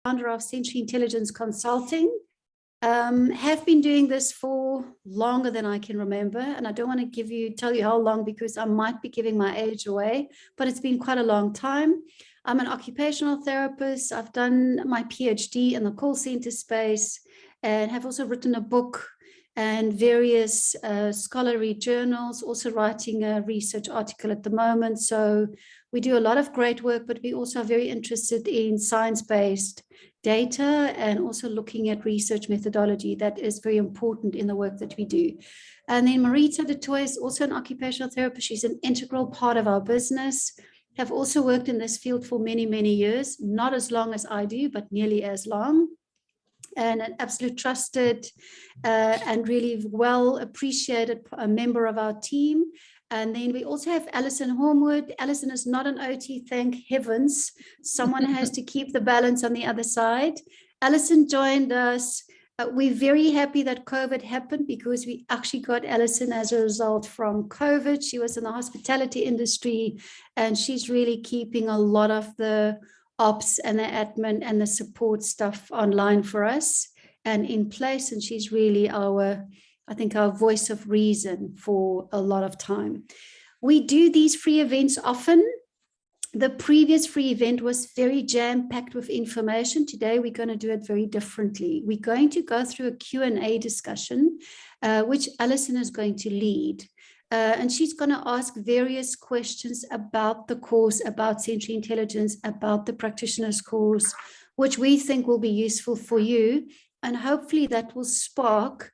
founder of Sensory Intelligence Consulting. Have been doing this for longer than I can remember, and I don't want to tell you how long because I might be giving my age away, but it's been quite a long time. I'm an occupational therapist. I've done my PhD in the call center space and have also written a book and various scholarly journals, also writing a research article at the moment. So we do a lot of great work, but we also are very interested in science-based data and also looking at research methodology. That is very important in the work that we do. And then Marieta du Toit is also an occupational therapist. She's an integral part of our business. Have also worked in this field for many, many years, not as long as I do, but nearly as long. And an absolute trusted and really well appreciated member of our team. And then we also have Alison Hornwood. Alison is not an OT, thank heavens. Someone has to keep the balance on the other side. Alison joined us. We're very happy that COVID happened because we actually got Alison as a result from COVID. She was in the hospitality industry, and she's really keeping a lot of the ops and the admin and the support stuff online for us and in place. And she's really our voice of reason for a lot of time. We do these free events often. The previous free event was very jam-packed with information. Today, we're going to do it very differently. We're going to go through a Q&A discussion, which Alison is going to lead. And she's going to ask various questions about the course, about sensory intelligence, about the practitioner's course, which we think will be useful for you. And hopefully that will spark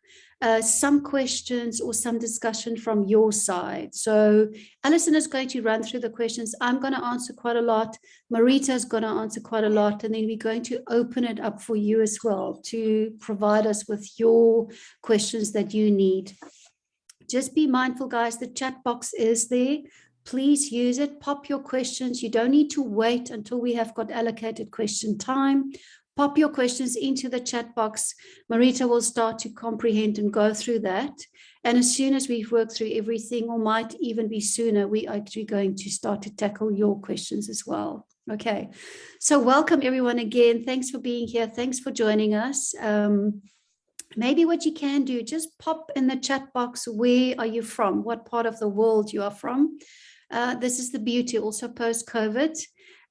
some questions or some discussion from your side. So Alison is going to run through the questions. I'm going to answer quite a lot. Marieta is going to answer quite a lot. And then we're going to open it up for you as well to provide us with your questions that you need. Just be mindful, guys, the chat box is there. Please use it. Pop your questions. You don't need to wait until we have got allocated question time. Pop your questions into the chat box. Marieta will start to comprehend and go through that. And as soon as we've worked through everything, or might even be sooner, we are actually going to start to tackle your questions as well. Okay, so welcome everyone again. Thanks for being here. Thanks for joining us. Maybe what you can do, just pop in the chat box, where are you from? What part of the world you are from? This is the beauty also post-COVID.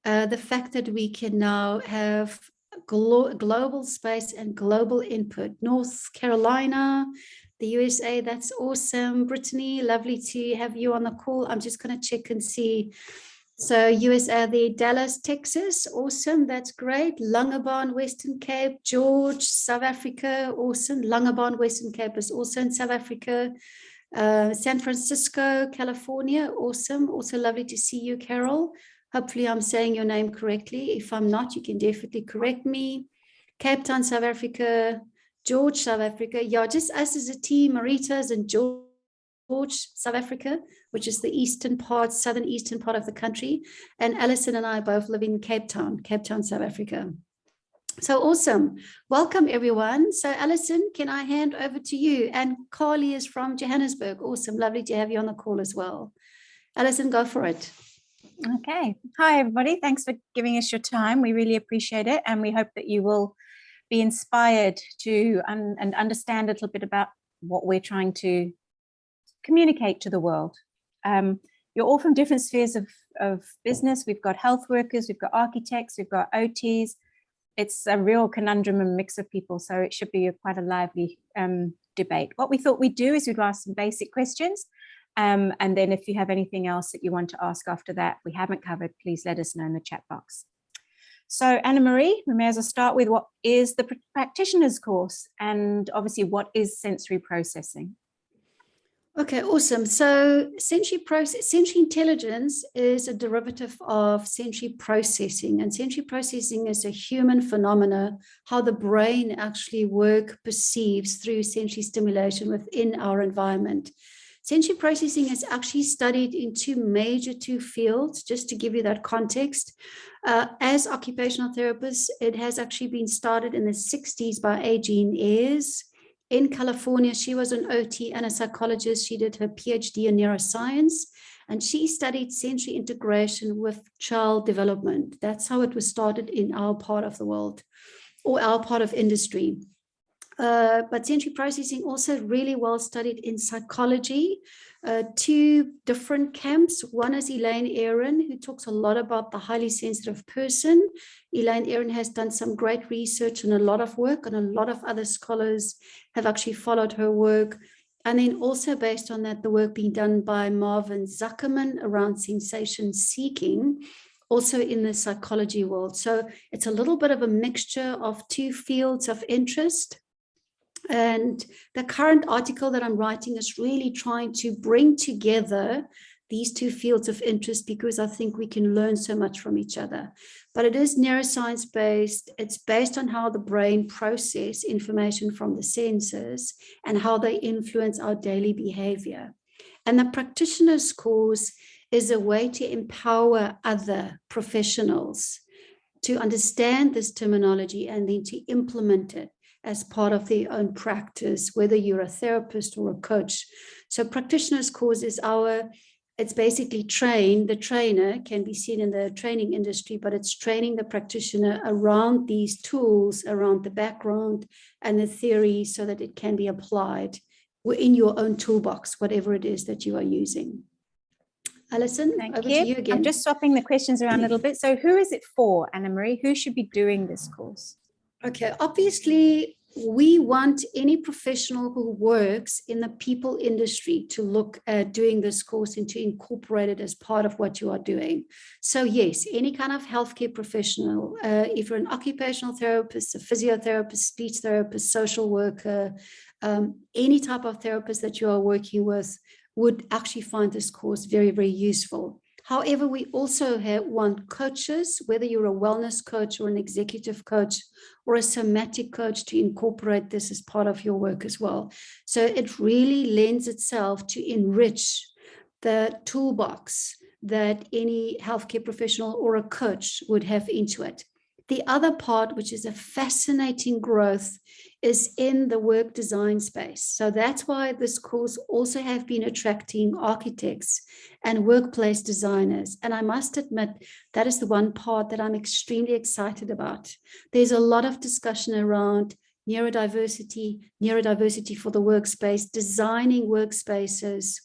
The fact that we can now have global space and global input. North Carolina, the USA, that's awesome. Brittany, lovely to have you on the call. I'm just going to check and see. So USA, there, Dallas, Texas, awesome, that's great. Langebaan, Western Cape, George, South Africa, awesome. Langebaan, Western Cape is also in South Africa. San Francisco, California, awesome. Also lovely to see you, Carol. Hopefully I'm saying your name correctly. If I'm not, you can definitely correct me. Cape Town, South Africa, George, South Africa. Yeah, just us as a team, Marieta's and George, South Africa, which is the eastern part, southern eastern part of the country. And Alison and I both live in Cape Town, South Africa. So awesome. Welcome, everyone. So Alison, can I hand over to you? And Carly is from Johannesburg. Awesome. Lovely to have you on the call as well. Alison, go for it. Okay. Hi, everybody. Thanks for giving us your time. We really appreciate it. And we hope that you will be inspired to and understand a little bit about what we're trying to communicate to the world. You're all from different spheres of business. We've got health workers, we've got architects, we've got OTs. It's a real conundrum and mix of people. So it should be quite a lively debate. What we thought we'd do is we'd ask some basic questions. And then if you have anything else that you want to ask after that we haven't covered, please let us know in the chat box. So Annamarie, we may as well start with what is the practitioner's course and obviously what is sensory processing? Okay, awesome. So sensory intelligence is a derivative of sensory processing, and sensory processing is a human phenomena, how the brain actually perceives through sensory stimulation within our environment. Sensory processing is actually studied in two fields, just to give you that context. As occupational therapists, it has actually been started in the 60s by Jean Ayres. In California, she was an OT and a psychologist. She did her PhD in neuroscience. and she studied sensory integration with child development. That's how it was started in our part of the world, or our part of industry. But sensory processing also really well studied in psychology. Two different camps. One is Elaine Aron, who talks a lot about the highly sensitive person. Elaine Aron has done some great research and a lot of work, and a lot of other scholars have actually followed her work. And then also based on that, the work being done by Marvin Zuckerman around sensation seeking, also in the psychology world. So it's a little bit of a mixture of two fields of interest. And the current article that I'm writing is really trying to bring together these two fields of interest, because I think we can learn so much from each other. But it is neuroscience based. It's based on how the brain processes information from the senses and how they influence our daily behavior. And the practitioner's course is a way to empower other professionals to understand this terminology and then to implement it as part of their own practice, whether you're a therapist or a coach. So practitioner's course is it's basically the trainer can be seen in the training industry, but it's training the practitioner around these tools, around the background and the theory, so that it can be applied in your own toolbox, whatever it is that you are using. Alison, Thank over you. to you again. I'm just swapping the questions around a little bit. So who is it for, Annamarie? Who should be doing this course? Okay, obviously, we want any professional who works in the people industry to look at doing this course and to incorporate it as part of what you are doing. So yes, any kind of healthcare professional, if you're an occupational therapist, a physiotherapist, speech therapist, social worker, any type of therapist that you are working with would actually find this course very, very useful. However, we also want coaches, whether you're a wellness coach or an executive coach or a somatic coach, to incorporate this as part of your work as well. So it really lends itself to enrich the toolbox that any healthcare professional or a coach would have into it. The other part, which is a fascinating growth, is in the work design space. So that's why this course also have been attracting architects and workplace designers. And I must admit, that is the one part that I'm extremely excited about. There's a lot of discussion around neurodiversity for the workspace, designing workspaces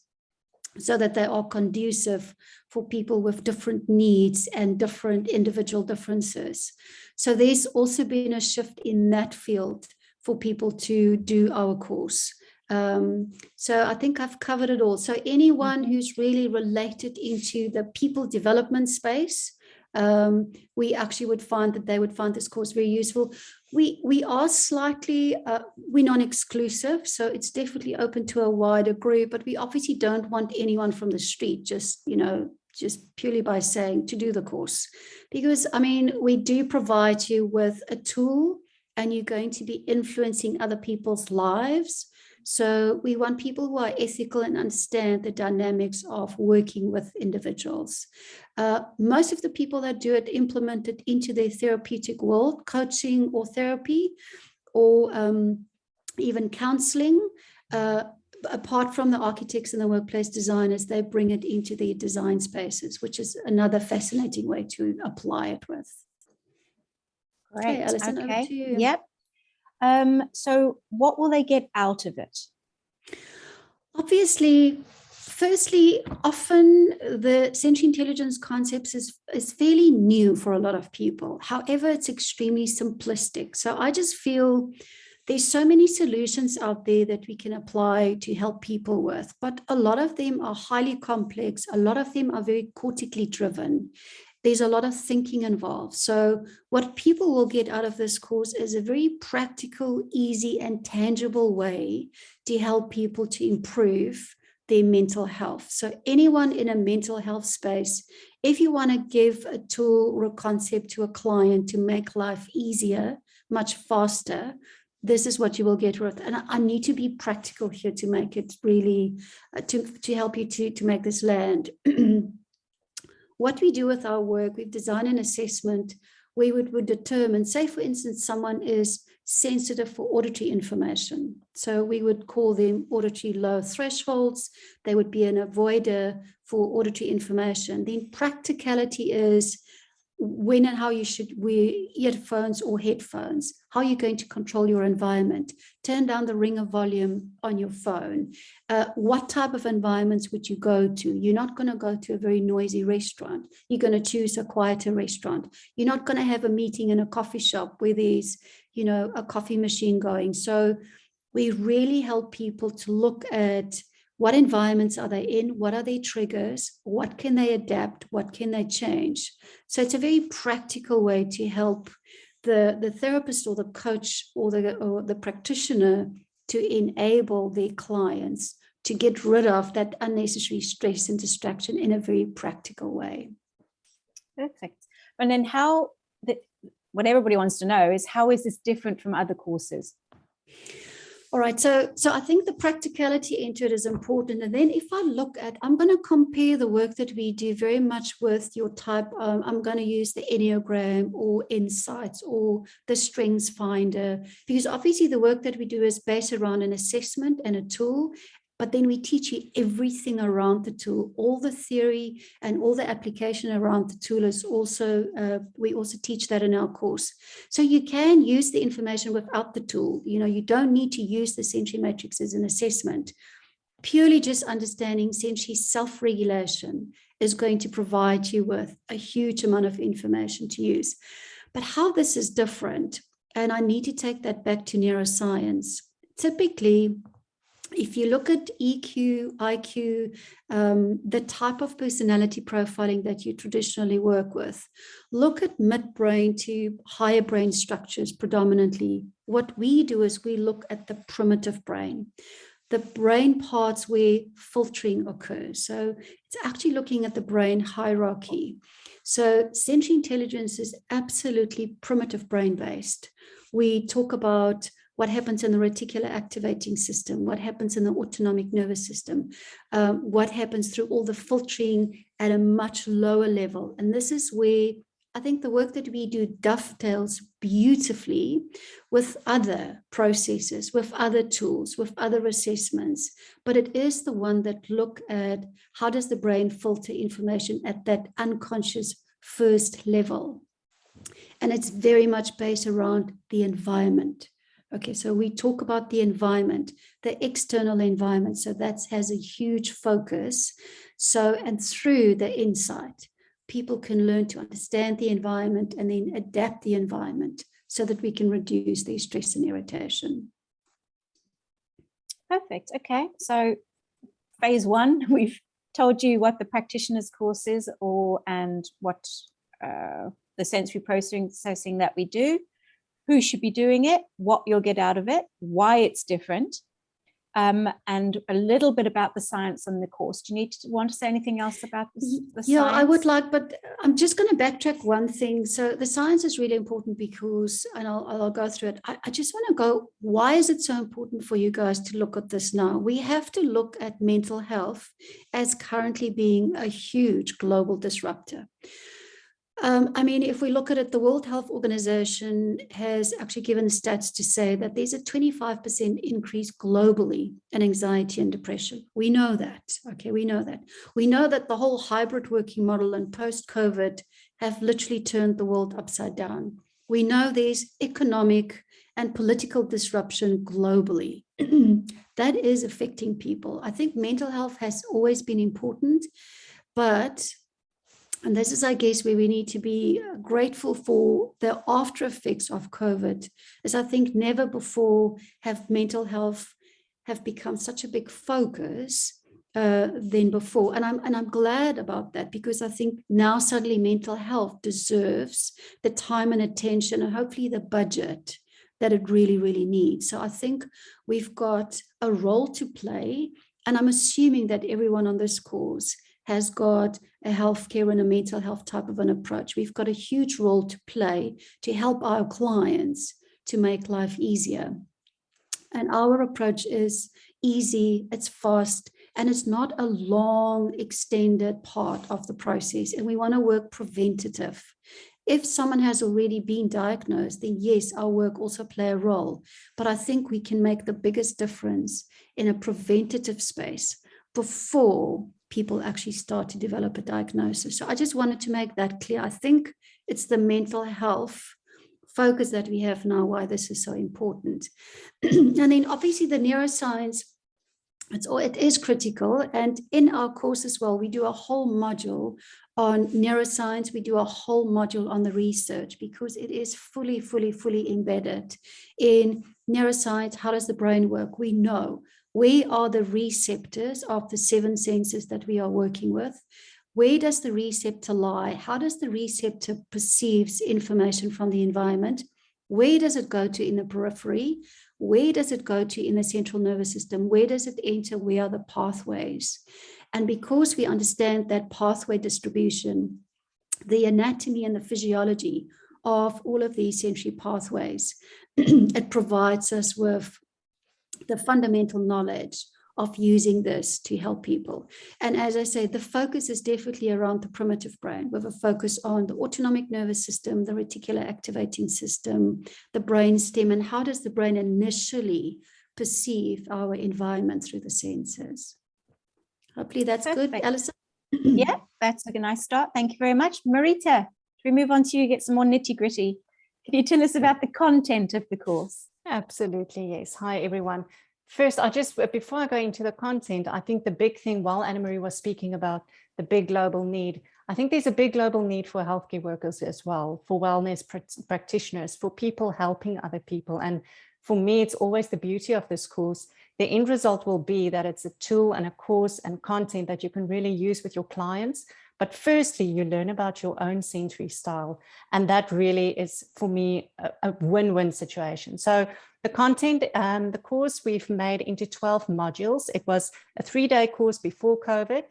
so that they are conducive for people with different needs and different individual differences. So there's also been a shift in that field for people to do our course. So I think I've covered it all. So anyone who's really related into the people development space, we actually would find that they would find this course very useful. We are slightly, we're non-exclusive, so it's definitely open to a wider group, but we obviously don't want anyone from the street just purely by saying to do the course. Because, I mean, we do provide you with a tool and you're going to be influencing other people's lives. So we want people who are ethical and understand the dynamics of working with individuals. Most of the people that do it implement it into their therapeutic world, coaching or therapy, or even counseling. Apart from the architects and the workplace designers, they bring it into their design spaces, which is another fascinating way to apply it with. Great. Okay, Alison, over to you. Yep. So what will they get out of it? Obviously, firstly, often the sensory intelligence concepts is fairly new for a lot of people. However, it's extremely simplistic. So I just feel there's so many solutions out there that we can apply to help people with, but a lot of them are highly complex. A lot of them are very cortically driven. There's a lot of thinking involved. So what people will get out of this course is a very practical, easy, and tangible way to help people to improve their mental health. So anyone in a mental health space, if you want to give a tool or a concept to a client to make life easier, much faster, this is what you will get with. And I need to be practical here to make it really, to help you to make this land. What we do with our work, we've designed an assessment we would determine, say, for instance, someone is sensitive for auditory information. So we would call them auditory low thresholds. They would be an avoider for auditory information. Then practicality is when and how you should wear earphones or headphones, how you're going to control your environment, turn down the ringer volume on your phone. What type of environments would you go to? You're not going to go to a very noisy restaurant. You're going to choose a quieter restaurant. You're not going to have a meeting in a coffee shop where there's, a coffee machine going. So we really help people to look at what environments are they in, what are their triggers, what can they adapt, what can they change. So it's a very practical way to help the therapist or the coach or the practitioner to enable their clients to get rid of that unnecessary stress and distraction in a very practical way. Perfect. And then what everybody wants to know is, how is this different from other courses? All right, so I think the practicality into it is important. And then if I look at, I'm going to compare the work that we do very much with your type. I'm going to use the Enneagram or Insights or the Strengths Finder, because obviously the work that we do is based around an assessment and a tool. But then we teach you everything around the tool, all the theory and all the application around the tool is also, we also teach that in our course. So you can use the information without the tool. You don't need to use the sensory matrix as an assessment. Purely just understanding sensory self-regulation is going to provide you with a huge amount of information to use. But how this is different, and I need to take that back to neuroscience. Typically, if you look at EQ, IQ, the type of personality profiling that you traditionally work with, look at midbrain to higher brain structures predominantly. What we do is we look at the primitive brain, the brain parts where filtering occurs. So it's actually looking at the brain hierarchy. So sensory intelligence is absolutely primitive brain-based. We talk about what happens in the reticular activating system, what happens in the autonomic nervous system, what happens through all the filtering at a much lower level. And this is where I think the work that we do dovetails beautifully with other processes, with other tools, with other assessments. But it is the one that look at how does the brain filter information at that unconscious first level. And it's very much based around the environment. Okay, so we talk about the environment, the external environment. So that has a huge focus. So, and through the insight, people can learn to understand the environment and then adapt the environment so that we can reduce their stress and irritation. Perfect. Okay, so phase one, we've told you what the practitioner's course is, and what the sensory processing that we do, who should be doing it, what you'll get out of it, why it's different, and a little bit about the science on the course. Do you want to say anything else about this? Yeah, I would like, but I'm just going to backtrack one thing. So the science is really important because, and I'll go through it. I just want to go, why is it so important for you guys to look at this now? We have to look at mental health as currently being a huge global disruptor. If we look at it, the World Health Organization has actually given stats to say that there's a 25% increase globally in anxiety and depression. We know that. Okay, we know that. We know that the whole hybrid working model and post-COVID have literally turned the world upside down. We know there's economic and political disruption globally. That is affecting people. I think mental health has always been important, and this is, I guess, where we need to be grateful for the after effects of COVID, is I think never before have mental health have become such a big focus than before. And I'm glad about that, because I think now suddenly mental health deserves the time and attention and hopefully the budget that it really, really needs. So I think we've got a role to play, and I'm assuming that everyone on this course has got a healthcare and a mental health type of an approach. We've got a huge role to play to help our clients to make life easier. And our approach is easy, it's fast, and it's not a long, extended part of the process. And we want to work preventative. If someone has already been diagnosed, then yes, our work also play a role. But I think we can make the biggest difference in a preventative space before people actually start to develop a diagnosis. So I just wanted to make that clear. I think it's the mental health focus that we have now, why this is so important. And then obviously the neuroscience, it is critical. And in our course as well, we do a whole module on neuroscience. We do a whole module on the research because it is fully embedded in neuroscience. How does the brain work? We know where are the receptors of the 7 senses that we are working with. Where does the receptor lie? How does the receptor perceive information from the environment? Where does it go to in the periphery? Where does it go to in the central nervous system? Where does it enter? Where are the pathways? And because we understand that pathway distribution, the anatomy and the physiology of all of these sensory pathways, it provides us with the fundamental knowledge of using this to help people. And as I say, the focus is definitely around the primitive brain, with a focus on the autonomic nervous system, the reticular activating system, the brain stem, and how does the brain initially perceive our environment through the senses. Hopefully that's Perfect. good, Alison. Yeah, that's a nice start. Thank you very much. Marieta, should we move on to you, get some more nitty gritty? Can you tell us about the content of the course? Absolutely, yes. Hi, everyone. First, before I go into the content, I think the big thing, while Annamarie was speaking about the big global need, I think there's a big global need for healthcare workers as well, for wellness practitioners, for people helping other people. And for me, it's always the beauty of this course. The end result will be that it's a tool and a course and content that you can really use with your clients. But firstly, you learn about your own sensory style. And that really is, for me, a win-win situation. So the content, the course we've made into 12 modules. It was a 3-day course before COVID.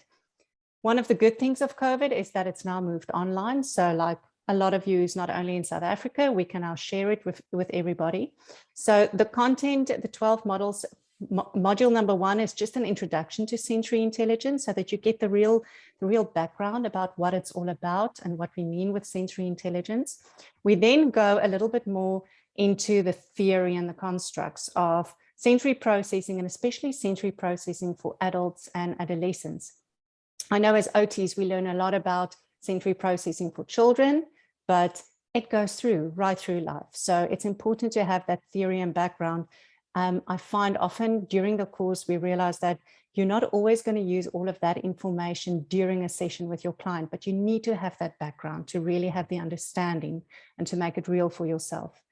One of the good things of COVID is that it's now moved online. So like a lot of you is not only in South Africa, we can now share it with everybody. So the content, the 12 models, module number 1 is just an introduction to sensory intelligence so that you get the real background about what it's all about and what we mean with sensory intelligence. We then go a little bit more into the theory and the constructs of sensory processing, and especially sensory processing for adults and adolescents. I know as OTs, we learn a lot about sensory processing for children, but it goes right through life. So it's important to have that theory and background. I find often during the course, we realize that you're not always going to use all of that information during a session with your client, but you need to have that background to really have the understanding and to make it real for yourself.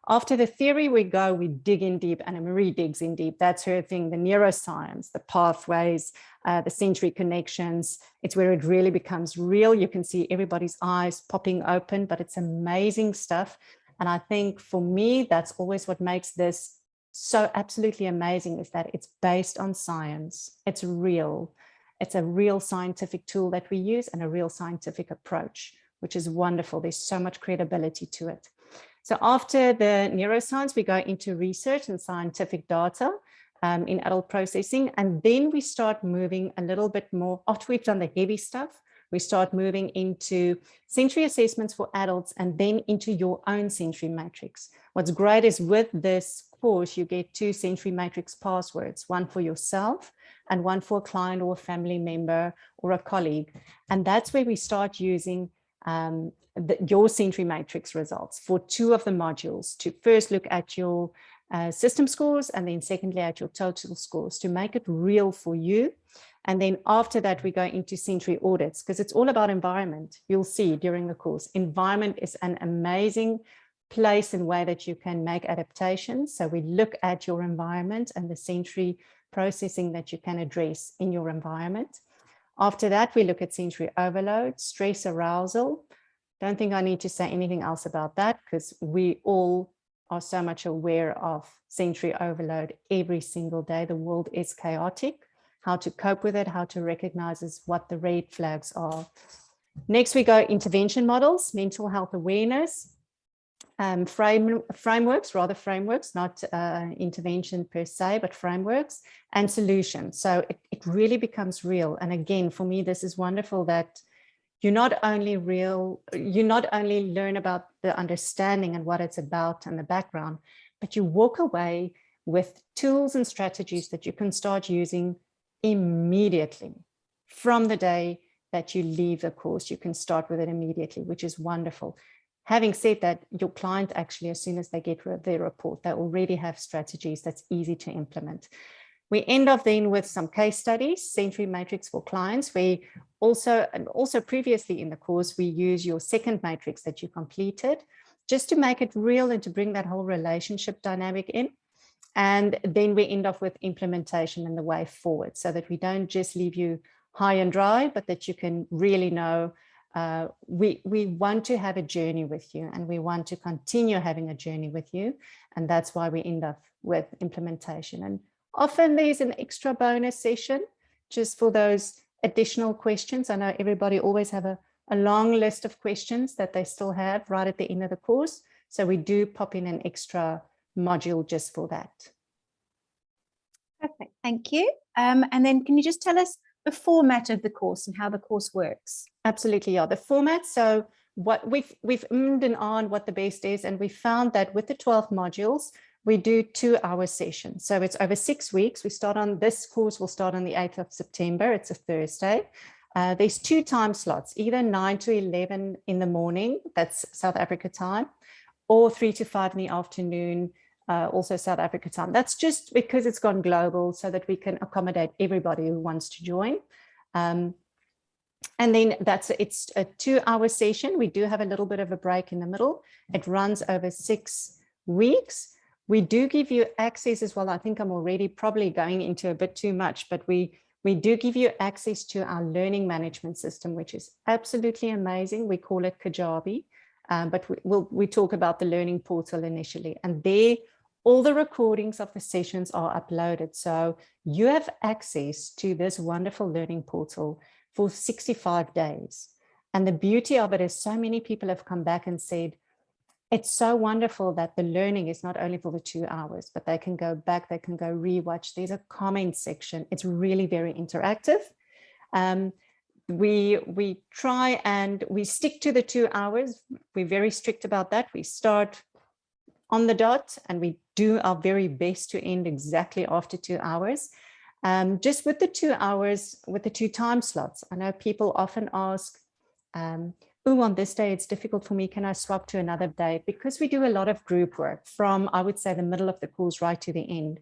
After the theory, we dig in deep. Annamarie digs in deep. That's her thing, the neuroscience, the pathways, the sensory connections. It's where it really becomes real. You can see everybody's eyes popping open, but it's amazing stuff. And I think for me, that's always what makes this so absolutely amazing, is that it's based on science. It's real. It's a real scientific tool that we use and a real scientific approach, which is wonderful. There's so much credibility to it. So after the neuroscience, we go into research and scientific data in adult processing. And then we start moving a little bit more, after we've done the heavy stuff, we start moving into sensory assessments for adults and then into your own sensory matrix. What's great is with this course, you get 2 sensory matrix passwords, one for yourself and one for a client or a family member or a colleague. And that's where we start using your sensory matrix results for 2 of the modules, to first look at your system scores and then secondly at your total scores, to make it real for you. And then after that, we go into sensory audits, because it's all about environment. You'll see during the course, environment is an amazing place and way that you can make adaptations. So we look at your environment and the sensory processing that you can address in your environment. After that, we look at sensory overload, stress, arousal. Don't think I need to say anything else about that, because we all are so much aware of sensory overload every single day. The world is chaotic. How to cope with it, how to recognize what the red flags are. Next, we go intervention models, mental health awareness, frameworks, not intervention per se, but frameworks and solutions. So it really becomes real. And again, for me, this is wonderful that you not only learn about the understanding and what it's about and the background, but you walk away with tools and strategies that you can start using immediately. From the day that you leave the course, you can start with it immediately, which is wonderful. Having said that, your client actually, as soon as they get their report, they already have strategies that's easy to implement. We end up then with some case studies, sensory matrix for clients. We also previously in the course, we use your second matrix that you completed just to make it real and to bring that whole relationship dynamic in. And then we end up with implementation and the way forward, so that we don't just leave you high and dry, but that you can really know we want to have a journey with you, and we want to continue having a journey with you. And that's why we end up with implementation. And often there's an extra bonus session just for those additional questions. I know everybody always have a long list of questions that they still have right at the end of the course. So we do pop in an extra module just for that. Perfect, thank you. And then can you just tell us the format of the course and how the course works? Absolutely, yeah. The format, so what we've ummed and on what the best is, and we found that with the 12 modules, we do 2-hour sessions. So it's over 6 weeks. This course will start on the 8th of September. It's a Thursday. There's 2 time slots, either 9 to 11 in the morning, that's South Africa time, or 3 to 5 in the afternoon, also South Africa time. That's just because it's gone global, so that we can accommodate everybody who wants to join. And then it's a 2-hour session. We do have a little bit of a break in the middle. It runs over 6 weeks. We do give you access as well. I think I'm already probably going into a bit too much, but we do give you access to our learning management system, which is absolutely amazing. We call it Kajabi, but we talk about the learning portal initially. And there, all the recordings of the sessions are uploaded. So you have access to this wonderful learning portal for 65 days. And the beauty of it is so many people have come back and said, it's so wonderful that the learning is not only for the 2 hours, but they can go back, they can go rewatch. There's a comment section. It's really very interactive. We try and we stick to the 2 hours. We're very strict about that. We start on the dot and we do our very best to end exactly after 2 hours. Just with the 2 hours, with the 2 time slots, I know people often ask, on this day, it's difficult for me. Can I swap to another day? Because we do a lot of group work from, I would say, the middle of the course right to the end.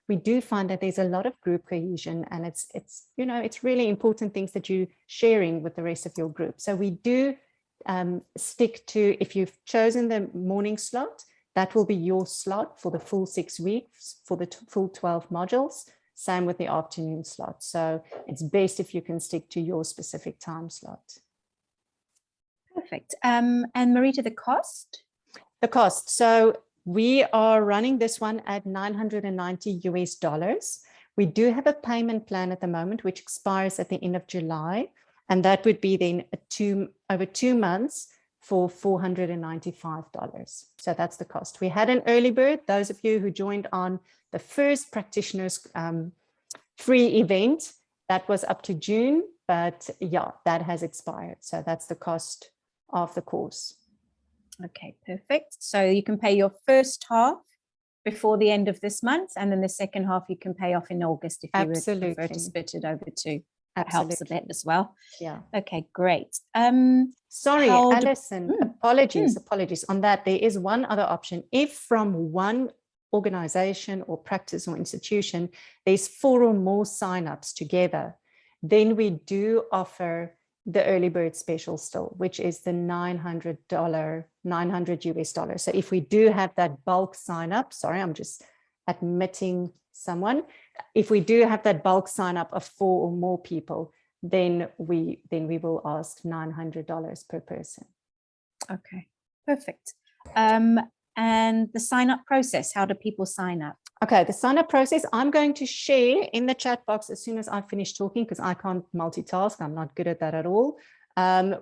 We do find that there's a lot of group cohesion, and it's really important things that you're sharing with the rest of your group. So we do stick to, if you've chosen the morning slot, that will be your slot for the full 6 weeks, for the full 12 modules. Same with the afternoon slot. So it's best if you can stick to your specific time slot. Perfect. And Marieta, the cost? The cost. So we are running this one at $990 US. We do have a payment plan at the moment, which expires at the end of July. And that would be then over 2 months for $495. So that's the cost. We had an early bird. Those of you who joined on the first practitioners free event, that was up to June, but yeah, that has expired. So that's the cost of the course. Okay, perfect. So you can pay your first half before the end of this month, and then the second half you can pay off in August if you would prefer to split it over 2. That helps a bit as well. Yeah. Okay, great. Sorry, Alison, apologies on that. There is one other option. If from one organization or practice or institution, there's 4 or more signups together, then we do offer the early bird special still, which is the $900 US. So if we do have that bulk sign up, sorry, I'm just admitting someone. If we do have that bulk sign up of 4 or more people, then we will ask $900 per person. Okay, perfect. And the sign up process, how do people sign up? Okay, the sign up process, I'm going to share in the chat box as soon as I finish talking, because I can't multitask. I'm not good at that at all.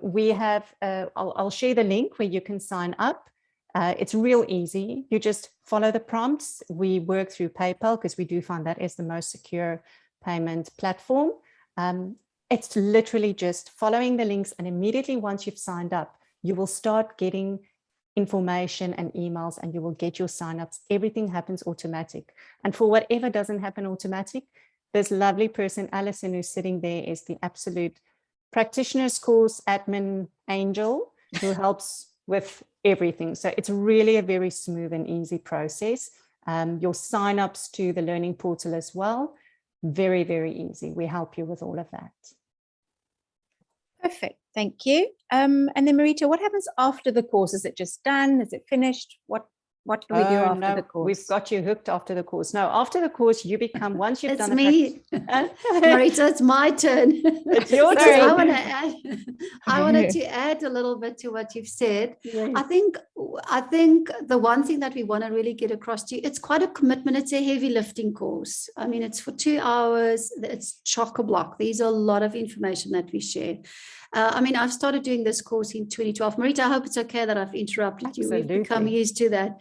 We have, I'll share the link where you can sign up. It's real easy. You just follow the prompts. We work through PayPal because we do find that is the most secure payment platform. It's literally just following the links, and immediately once you've signed up, you will start getting information and emails, and you will get your signups. Everything happens automatic. And for whatever doesn't happen automatic, this lovely person, Alison, who's sitting there, is the absolute practitioner's course admin angel who helps with everything. So it's really a very smooth and easy process. Your signups to the learning portal as well, very, very easy. We help you with all of that. Perfect. Thank you. And then Marieta, what happens after the course? Is it just done? Is it finished? What do we do after the course? We've got you hooked after the course. No, after the course, you become, once you've It's done me. Marieta, it's my turn. It's your Because turn. I wanted to add a little bit to what you've said. Yes. I think the one thing that we want to really get across to you, it's quite a commitment. It's a heavy lifting course. I mean, it's for 2 hours. It's chock-a-block. There's a lot of information that we share. I mean, I've started doing this course in 2012. Marieta, I hope it's okay that I've interrupted you. We've become used to that.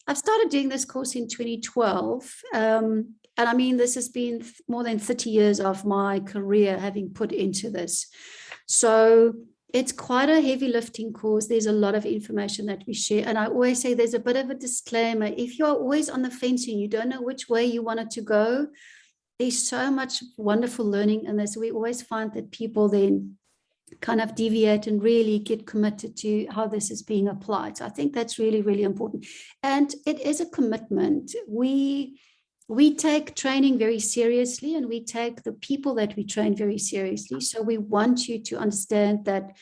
I've started doing this course in 2012. And I mean, this has been more than 30 years of my career having put into this. So it's quite a heavy lifting course. There's a lot of information that we share. And I always say there's a bit of a disclaimer. If you're always on the fence and you don't know which way you want it to go, there's so much wonderful learning in this. We always find that people then kind of deviate and really get committed to how this is being applied. So I think that's really, really important. And it is a commitment. We take training very seriously, and we take the people that we train very seriously. So we want you to understand that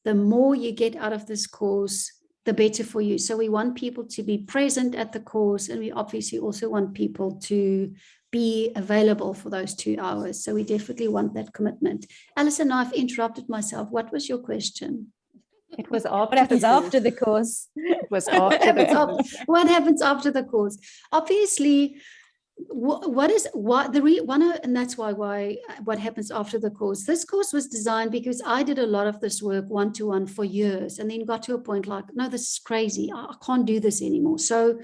the more you get out of this course, the better for you. So we want people to be present at the course, and we obviously also want people to be available for those 2 hours. So we definitely want that commitment. Alison, I've interrupted myself. What was your question? It was after What happens after the course? It was after the course. What happens after the course? Obviously, what happens after the course? This course was designed because I did a lot of this work one-to-one for years, and then got to a point like, no, this is crazy. I can't do this anymore. So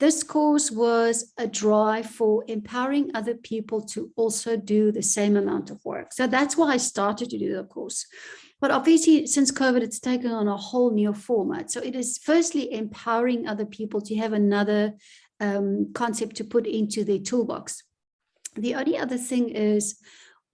this course was a drive for empowering other people to also do the same amount of work. So that's why I started to do the course. But obviously, since COVID, it's taken on a whole new format. So it is firstly empowering other people to have another concept to put into their toolbox. The only other thing is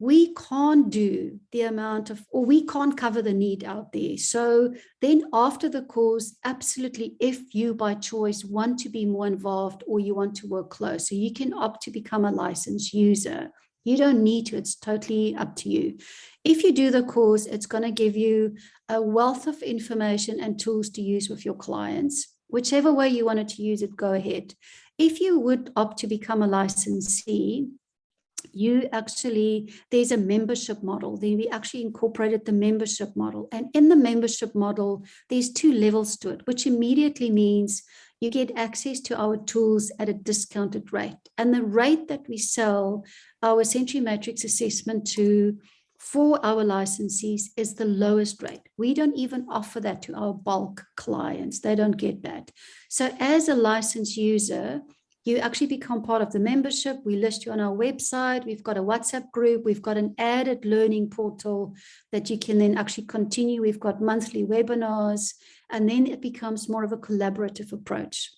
we can't do the amount of, or we can't cover the need out there. So then after the course, absolutely, if you by choice want to be more involved or you want to work closer, you can opt to become a licensed user. You don't need to, it's totally up to you. If you do the course, it's going to give you a wealth of information and tools to use with your clients. Whichever way you wanted to use it, go ahead. If you would opt to become a licensee, there's a membership model. Then we actually incorporated the membership model. And in the membership model, there's 2 levels to it, which immediately means you get access to our tools at a discounted rate. And the rate that we sell our Sensory Matrix assessment to for our licensees is the lowest rate. We don't even offer that to our bulk clients. They don't get that. So as a licensed user, you actually become part of the membership. We list you on our website. We've got a WhatsApp group. We've got an added learning portal that you can then actually continue. We've got monthly webinars, and then it becomes more of a collaborative approach,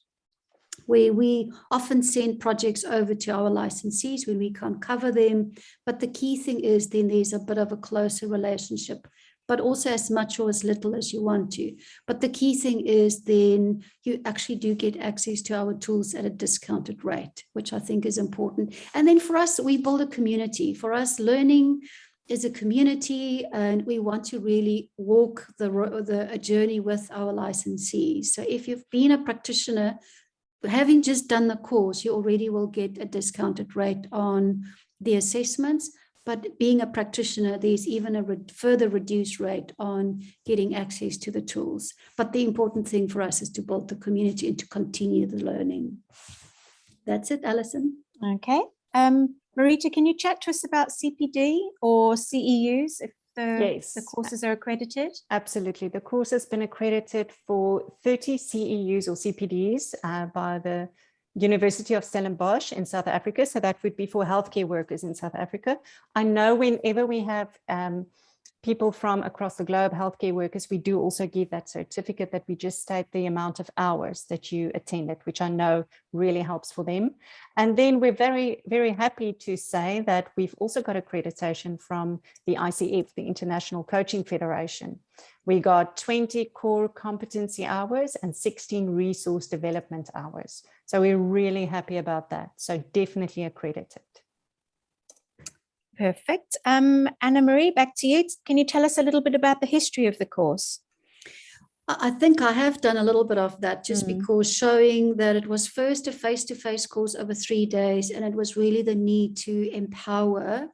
where we often send projects over to our licensees when we can't cover them. But the key thing is then there's a bit of a closer relationship, but also as much or as little as you want to. But the key thing is then you actually do get access to our tools at a discounted rate, which I think is important. And then for us, we build a community. For us, learning is a community, and we want to really walk a journey with our licensees. So if you've been a practitioner, having just done the course, you already will get a discounted rate on the assessments. But being a practitioner, there's even a further reduced rate on getting access to the tools. But the important thing for us is to build the community and to continue the learning. That's it, Alison. Okay. Marieta, can you chat to us about CPD or CEUs if the courses are accredited? Absolutely. The course has been accredited for 30 CEUs or CPDs by the University of Stellenbosch in South Africa. So that would be for healthcare workers in South Africa. I know whenever we have people from across the globe, healthcare workers, we do also give that certificate that we just state the amount of hours that you attended, which I know really helps for them. And then we're very, very happy to say that we've also got accreditation from the ICF, the International Coaching Federation. We got 20 core competency hours and 16 resource development hours. So we're really happy about that. So definitely accredited. Perfect. Annamarie, back to you. Can you tell us a little bit about the history of the course? I think I have done a little bit of that just because showing that it was first a face-to-face course over 3 days, and it was really the need to empower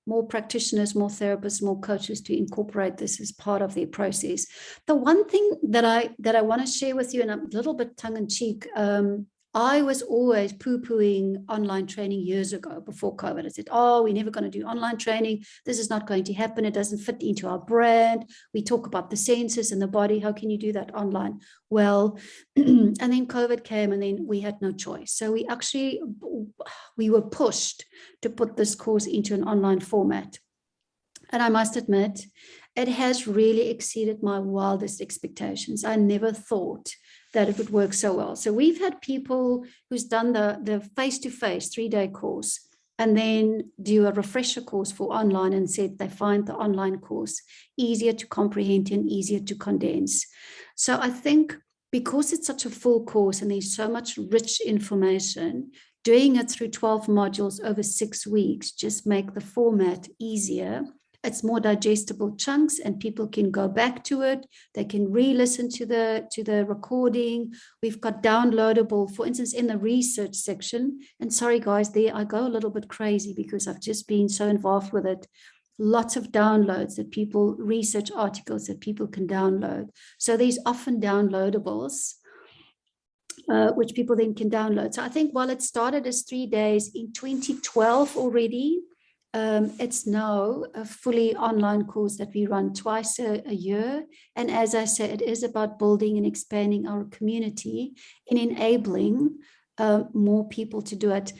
more practitioners, more therapists, more coaches to incorporate this as part of their process. The one thing that I want to share with you, and a little bit tongue-in-cheek, I was always poo-pooing online training years ago before COVID. I said, oh, we're never going to do online training. This is not going to happen. It doesn't fit into our brand. We talk about the senses and the body. How can you do that online? Well, and then COVID came, and then we had no choice. So we were pushed to put this course into an online format. And I must admit, it has really exceeded my wildest expectations. I never thought that it would work so well. So we've had people who's done the face-to-face 3-day course and then do a refresher course for online and said they find the online course easier to comprehend and easier to condense. So I think because it's such a full course and there's so much rich information, doing it through 12 modules over 6 weeks just make the format easier. It's more digestible chunks, and people can go back to it. They can re-listen to the recording. We've got downloadable, for instance, in the research section. And sorry, guys, there I go a little bit crazy because I've just been so involved with it. Lots of downloads that people, research articles that people can download. So there's often downloadables, which people then can download. So I think while it started as 3 days in 2012 already, it's now a fully online course that we run twice a year. And as I said, it is about building and expanding our community and enabling more people to do it.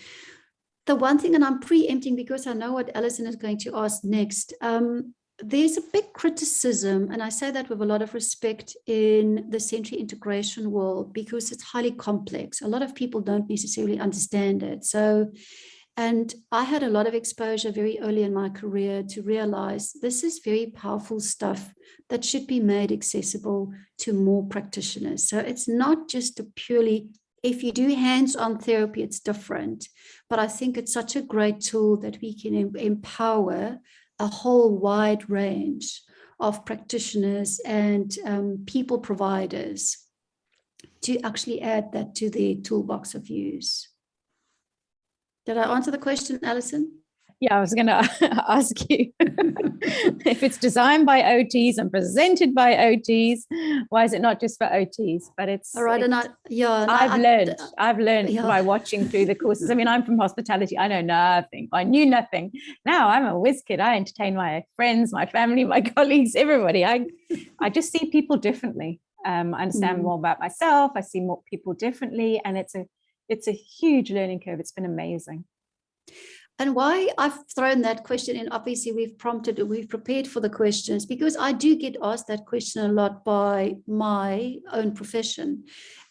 The one thing, and I'm preempting because I know what Alison is going to ask next, there's a big criticism, and I say that with a lot of respect, in the sensory integration world because it's highly complex. A lot of people don't necessarily understand it. And I had a lot of exposure very early in my career to realize this is very powerful stuff that should be made accessible to more practitioners. So it's not just a purely, if you do hands-on therapy, it's different. But I think it's such a great tool that we can empower a whole wide range of practitioners and people providers to actually add that to their toolbox of use. Did I answer the question, Alison? Yeah, I was going to ask you if it's designed by OTs and presented by OTs, why is it not just for OTs? But it's all right. I've learned by watching through the courses. I mean, I'm from hospitality. I know nothing. I knew nothing. Now I'm a whiz kid. I entertain my friends, my family, my colleagues, everybody. I just see people differently. I understand more about myself. I see more people differently, and it's a huge learning curve. It's been amazing. And why I've thrown that question in, obviously we've prepared for the questions because I do get asked that question a lot by my own profession.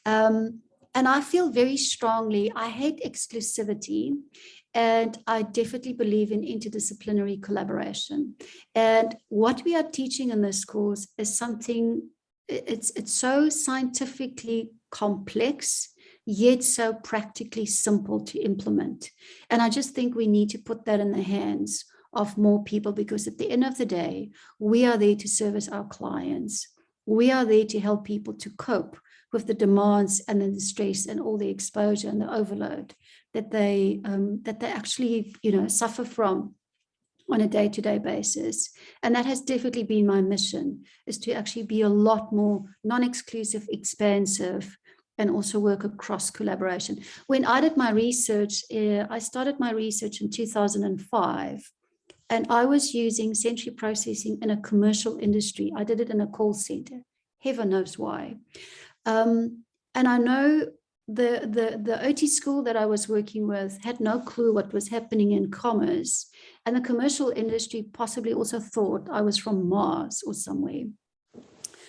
And I feel very strongly, I hate exclusivity, and I definitely believe in interdisciplinary collaboration. And what we are teaching in this course is something, it's so scientifically complex, yet so practically simple to implement. And I just think we need to put that in the hands of more people, because at the end of the day, we are there to service our clients. We are there to help people to cope with the demands and the stress and all the exposure and the overload that they actually, suffer from on a day-to-day basis. And that has definitely been my mission, is to actually be a lot more non-exclusive, expansive, and also work across collaboration. When I did my research, I started my research in 2005, and I was using sensory processing in a commercial industry. I did it in a call center. Heaven knows why. And I know the OT school that I was working with had no clue what was happening in commerce. And the commercial industry possibly also thought I was from Mars or somewhere.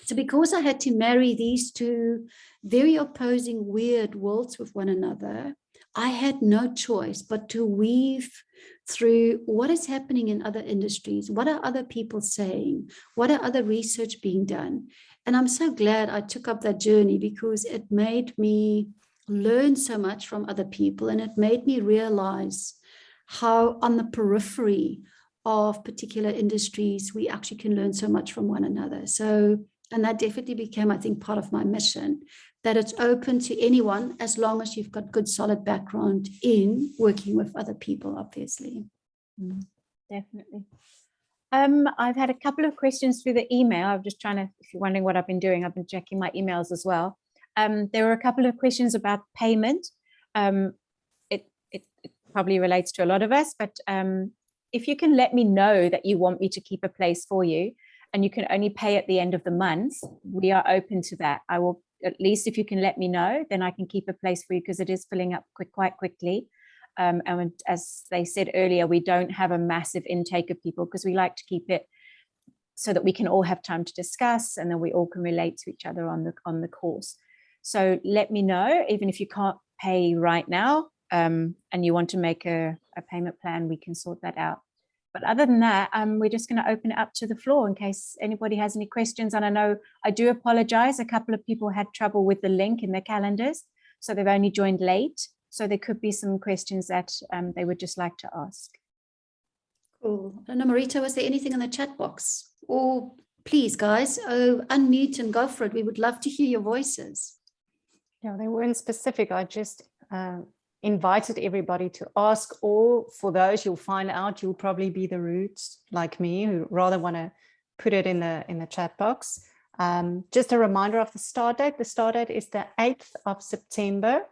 So because I had to marry these two very opposing, weird worlds with one another, I had no choice but to weave through what is happening in other industries. What are other people saying? What are other research being done? And I'm so glad I took up that journey, because it made me learn so much from other people, and it made me realize how on the periphery of particular industries we actually can learn so much from one another. So, and that definitely became, I think, part of my mission, that it's open to anyone as long as you've got good solid background in working with other people, obviously. Definitely. I've had a couple of questions through the email. I'm just trying to, if you're wondering what I've been doing, I've been checking my emails as well. There were a couple of questions about payment. It probably relates to a lot of us, but if you can let me know that you want me to keep a place for you and you can only pay at the end of the month, we are open to that. I will, at least if you can let me know, then I can keep a place for you, because it is filling up quite quickly. And as they said earlier, we don't have a massive intake of people because we like to keep it so that we can all have time to discuss, and then we all can relate to each other on the course. So let me know, even if you can't pay right now, and you want to make a payment plan, we can sort that out. But other than that, we're just going to open it up to the floor in case anybody has any questions. And I know I do apologize. A couple of people had trouble with the link in their calendars, so they've only joined late. So there could be some questions that they would just like to ask. Cool. Annamarie, was there anything in the chat box? Or please, guys, unmute and go for it. We would love to hear your voices. Yeah, they weren't specific. I just invited everybody to ask, or for those you'll find out, you'll probably be the roots like me who rather want to put it in the chat box. Just a reminder of the start date. The start date is the 8th of September.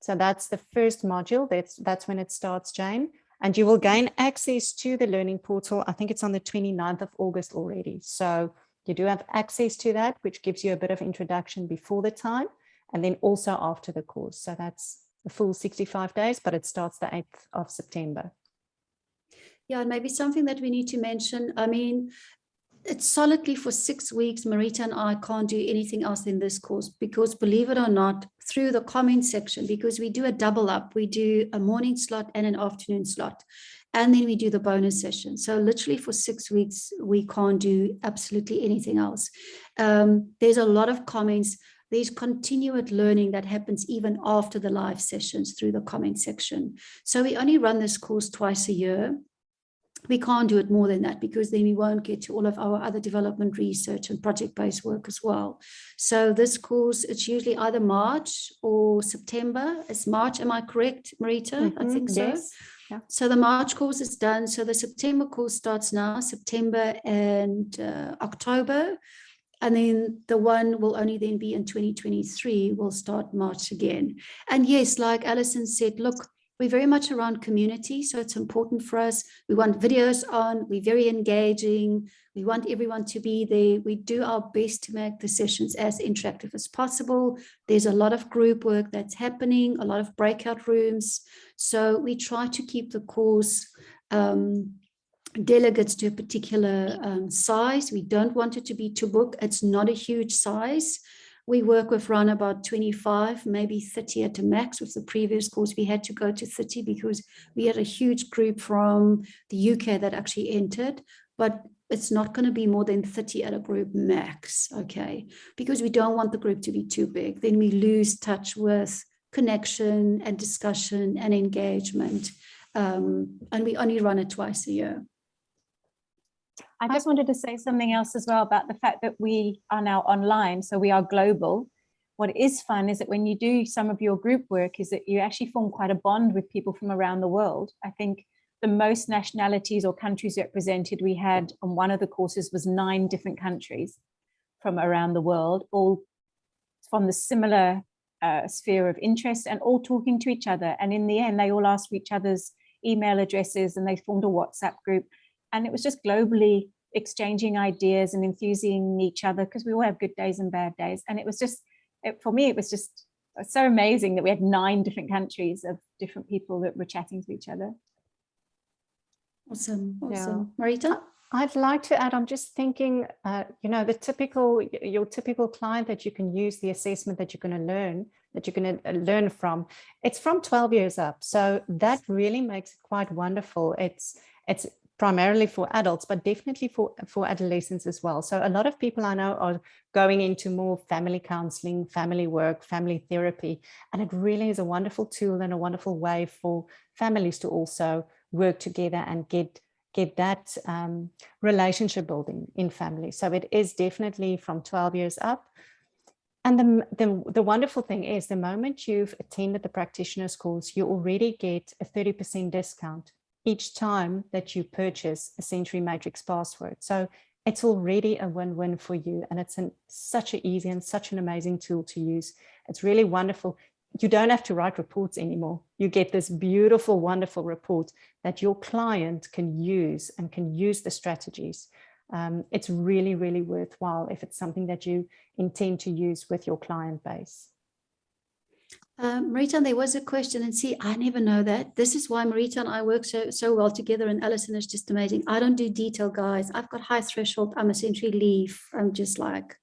So that's the first module. That's when it starts, Jane. And you will gain access to the learning portal. I think it's on the 29th of August already. So you do have access to that, which gives you a bit of introduction before the time, and then also after the course. So that's the full 65 days, but it starts the 8th of September. Yeah, and maybe something that we need to mention, I mean, it's solidly for 6 weeks, Marieta and I can't do anything else in this course, because believe it or not, through the comment section, because we do a double up, we do a morning slot and an afternoon slot, and then we do the bonus session. So literally for 6 weeks, we can't do absolutely anything else. There's a lot of comments. There's continued learning that happens even after the live sessions through the comment section. So we only run this course twice a year. We can't do it more than that, because then we won't get to all of our other development research and project-based work as well. So this course, it's usually either March or September. It's March, am I correct, Marieta? I think so. Yes. Yeah. So the March course is done. So the September course starts now, September and October. And then the one will only then be in 2023, will start March again. And yes, like Alison said, look, we're very much around community, so it's important for us. We want videos on, we're very engaging. We want everyone to be there. We do our best to make the sessions as interactive as possible. There's a lot of group work that's happening, a lot of breakout rooms. So we try to keep the course delegates to a particular size. We don't want it to be too big. It's not a huge size. We work with around about 25, maybe 30 at a max. With the previous course, we had to go to 30 because we had a huge group from the UK that actually entered, but it's not going to be more than 30 at a group max, okay? Because we don't want the group to be too big. Then we lose touch with connection and discussion and engagement. And we only run it twice a year. I just wanted to say something else as well about the fact that we are now online, so we are global. What is fun is that when you do some of your group work is that you actually form quite a bond with people from around the world. I think the most nationalities or countries represented we had on one of the courses was 9 different countries from around the world, all from the similar sphere of interest and all talking to each other. And in the end, they all asked for each other's email addresses and they formed a WhatsApp group. And it was just globally exchanging ideas and enthusing each other, because we all have good days and bad days. And it was just, for me, it was just It's so amazing that we had 9 different countries of different people that were chatting to each other. Awesome. Yeah. Marieta? I'd like to add, I'm just thinking, your typical client that you can use, the assessment that you're going to learn from, it's from 12 years up. So that really makes it quite wonderful. It's primarily for adults, but definitely for adolescents as well. So a lot of people I know are going into more family counseling, family work, family therapy, and it really is a wonderful tool and a wonderful way for families to also work together and get that relationship building in family. So it is definitely from 12 years up. And the wonderful thing is, the moment you've attended the practitioner's course, you already get a 30% discount each time that you purchase a Sensory Matrix password. So it's already a win-win for you. And it's such an easy and such an amazing tool to use. It's really wonderful. You don't have to write reports anymore. You get this beautiful, wonderful report that your client can use and can use the strategies. It's really, really worthwhile if it's something that you intend to use with your client base. Marieta, there was a question, and see, I never know that. This is why Marieta and I work so well together, and Alison is just amazing. I don't do detail, guys. I've got high threshold. I'm a sensory leaf. I'm just like,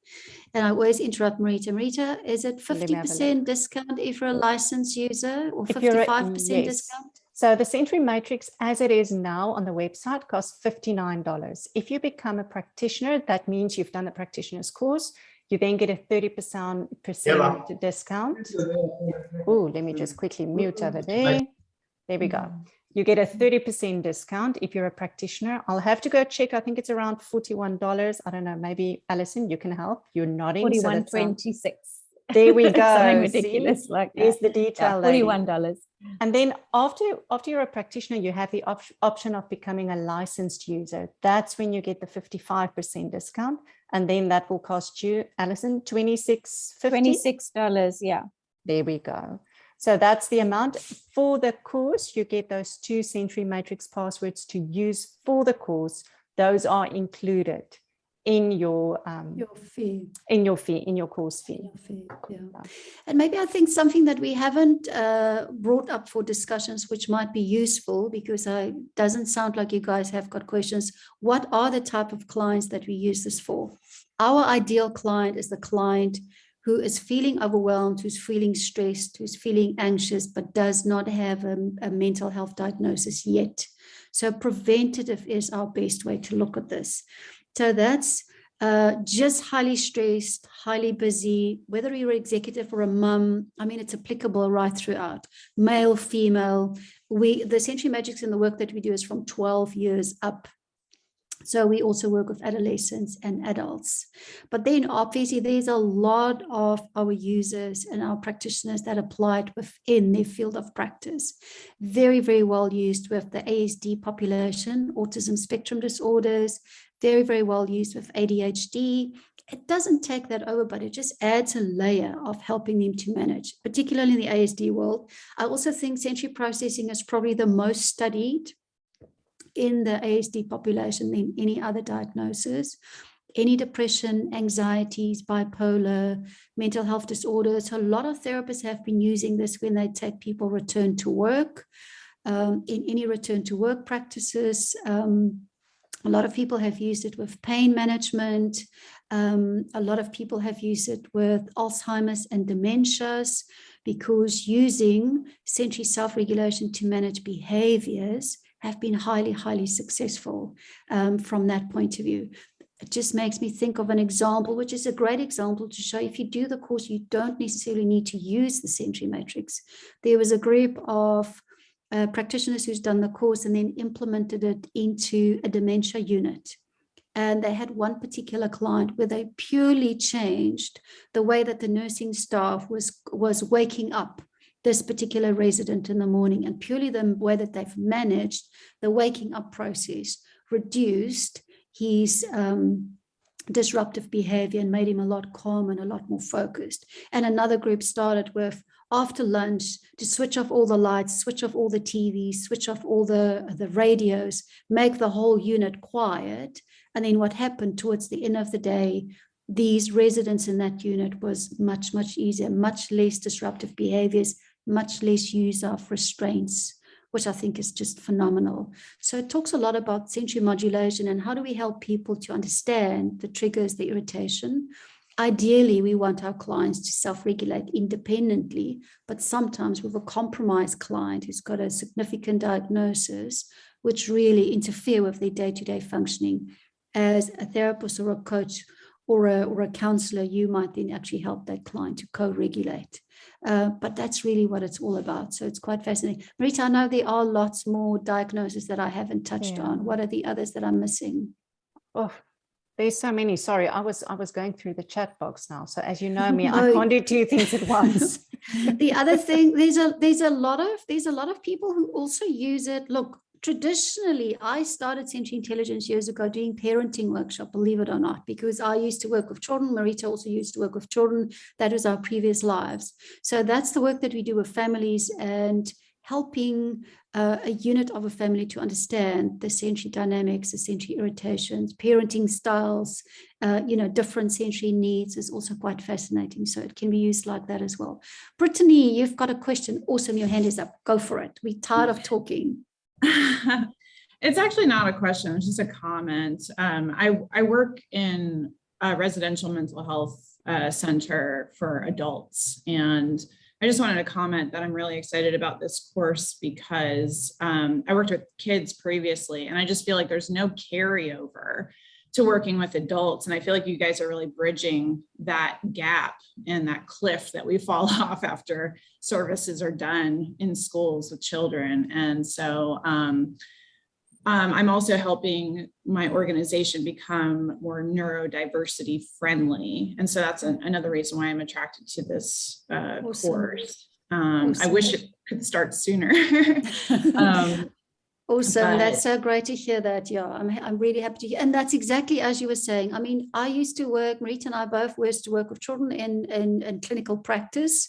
and I always interrupt Marieta. Marieta, is it 50% discount if you're a licensed user, or 55% discount? So the Sensory Matrix, as it is now on the website, costs $59. If you become a practitioner, that means you've done the practitioner's course. You then get a 30% discount. Oh, let me just quickly mute over there. There we go. You get a 30% discount if you're a practitioner. I'll have to go check. I think it's around $41. I don't know. Maybe Alison, you can help. You're nodding. $41.26. There we go. Something ridiculous like that. There's the detail. Yeah, $41. And then after you're a practitioner, you have the option of becoming a licensed user. That's when you get the 55% discount. And then that will cost you, Alison, $26.50? $26, yeah. There we go. So that's the amount. For the course, you get those 2 Sensory Matrix passwords to use for the course. Those are included in your fee, in your course fee. Yeah. And maybe I think something that we haven't brought up for discussions, which might be useful, because it doesn't sound like you guys have got questions. What are the type of clients that we use this for? Our ideal client is the client who is feeling overwhelmed, who's feeling stressed, who's feeling anxious, but does not have a mental health diagnosis yet. So preventative is our best way to look at this. So that's just highly stressed, highly busy, whether you're an executive or a mum. I mean, it's applicable right throughout, male, female. The Sensory Matrix in the work that we do is from 12 years up. So we also work with adolescents and adults. But then obviously there's a lot of our users and our practitioners that apply it within their field of practice. Very, very well used with the ASD population, autism spectrum disorders, very, very well used with ADHD. It doesn't take that over, but it just adds a layer of helping them to manage, particularly in the ASD world. I also think sensory processing is probably the most studied in the ASD population than any other diagnosis. Any depression, anxieties, bipolar, mental health disorders. A lot of therapists have been using this when they take people return to work, in any return to work practices. A lot of people have used it with pain management. A lot of people have used it with Alzheimer's and dementias, because using sensory self-regulation to manage behaviors have been highly, highly successful from that point of view. It just makes me think of an example, which is a great example to show if you do the course, you don't necessarily need to use the Sensory Matrix. There was a group of practitioners who's done the course and then implemented it into a dementia unit. And they had one particular client where they purely changed the way that the nursing staff was waking up this particular resident in the morning, and purely the way that they've managed the waking up process reduced his disruptive behavior and made him a lot calmer and a lot more focused. And another group started with, after lunch, to switch off all the lights, switch off all the TVs, switch off all the radios, make the whole unit quiet. And then what happened towards the end of the day, these residents in that unit was much, much easier, much less disruptive behaviors, much less use of restraints, which I think is just phenomenal. So it talks a lot about sensory modulation and how do we help people to understand the triggers, the irritation. Ideally, we want our clients to self-regulate independently, but sometimes with a compromised client who's got a significant diagnosis, which really interfere with their day-to-day functioning. As a therapist or a coach or a counselor, you might then actually help that client to co-regulate. But that's really what it's all about. So it's quite fascinating. Marieta, I know there are lots more diagnoses that I haven't touched on. What are the others that I'm missing? Oh, there's so many. Sorry, I was going through the chat box now. So as you know me, I can't do two things at once. The other thing, there's a lot of people who also use it. Look, traditionally, I started Sensory Intelligence years ago doing parenting workshop, believe it or not, because I used to work with children. Marieta also used to work with children. That was our previous lives. So that's the work that we do with families and helping a unit of a family to understand the sensory dynamics, the sensory irritations, parenting styles, different sensory needs is also quite fascinating. So it can be used like that as well. Brittany, you've got a question. Awesome. Your hand is up. Go for it. We're tired of talking. It's actually not a question, it's just a comment. I work in a residential mental health center for adults, and I just wanted to comment that I'm really excited about this course because I worked with kids previously, and I just feel like there's no carryover to working with adults. And I feel like you guys are really bridging that gap and that cliff that we fall off after services are done in schools with children. And so I'm also helping my organization become more neurodiversity friendly. And so that's another reason why I'm attracted to this course. I wish it could start sooner. Awesome. That's so great to hear that. Yeah, I'm really happy to hear. And that's exactly as you were saying. I mean, I used to work, Marieta and I both used to work with children in clinical practice.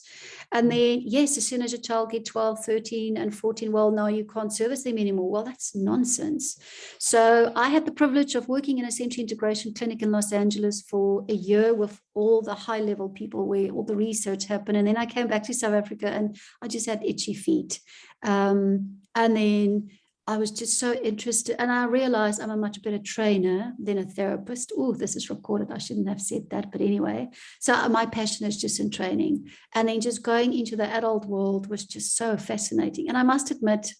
And then, yes, as soon as a child gets 12, 13 and 14, well, no, you can't service them anymore. Well, that's nonsense. So I had the privilege of working in a sensory integration clinic in Los Angeles for a year with all the high level people where all the research happened. And then I came back to South Africa and I just had itchy feet. And then I was just so interested, and I realized I'm a much better trainer than a therapist. Oh, this is recorded. I shouldn't have said that, but anyway. So my passion is just in training, and then just going into the adult world was just so fascinating. And I must admit,